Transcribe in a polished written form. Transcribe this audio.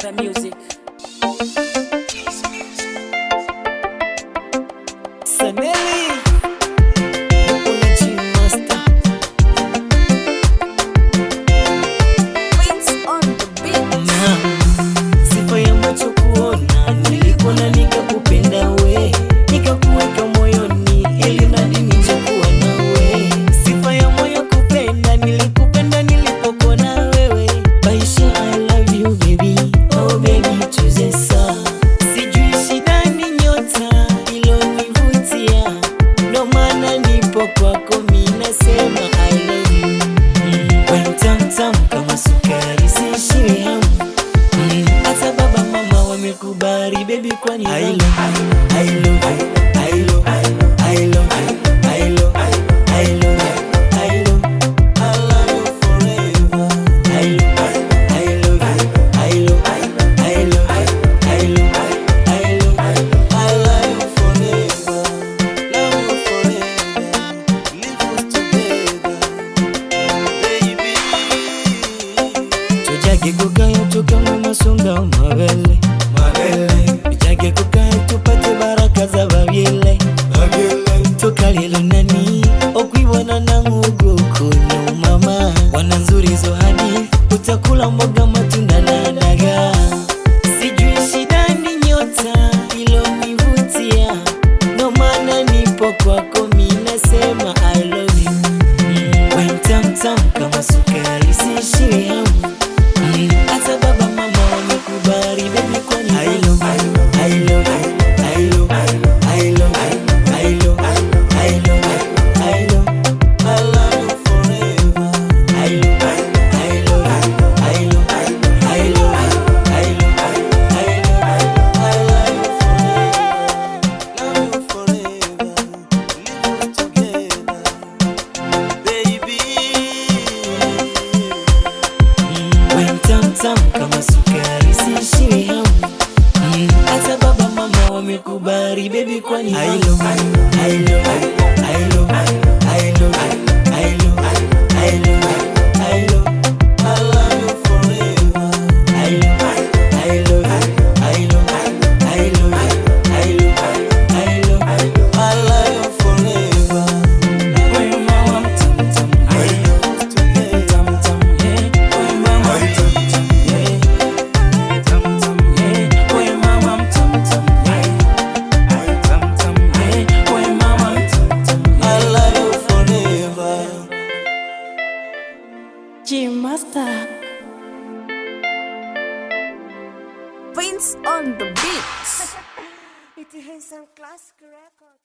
Viper Music. Saneli Una G-Master. Prince on the beat. Na sifa ya macho kuona, nilikuona nikakupenda we, nikakuweka moyoni ili nadi nichekuwa nawe. Sifa ya moyo kupenda, nilikupenda nilipokuona wewe. Baisha I love you baby, oh baby tuzesa. Sijui shida ni nyota ilonivutia, ndo maana nipo kwako mimi nasema I love you. Wewe mtamu kama sukari siishiwi hamu. Hata baba mama wamekubali baby, kwani I love you, I love you, I love you, I love you, I love you, I love you, I love you, I love you forever. I love you, I love you, I love you, I love you, I love you, I love you, I love you forever. Love you forever. Live us together, baby. Tujage kukayo tukama masonga mabele bijage kukayo tupate baraka za babyele tukalilo nani okwibona nangugo kuno mama wana nzuri zo hadithi utakula mboga matunda na dagaa. Sijui shida ni nyota ilonivutia, ndo maana nipo kwako mimi nasema I love you. Wewe mtamu kama sukari siishiwi hamu. Hata baba mama wamekubali baby, kwani I love you, I love you, I love you, I love you, I love you, I love you, I love you, I love you forever. I love you, I love you, I love you, I love you, I love you, I love you, I love you forever. Love you forever. Live us together, baby. Wewe mtamu kama sukari siishiwi hamu. Hata baba mama wamekubali baby, kwani I love you, I love you, I love you, I love you, I love you, I love you, I love you, I love you forever. I love you, I love you, I love you, I love you, I love you, I love you, I love you forever. Wewe mama mtamu, I love you together. Wewe mama G-Master. Prince on the beat. It is some classic record.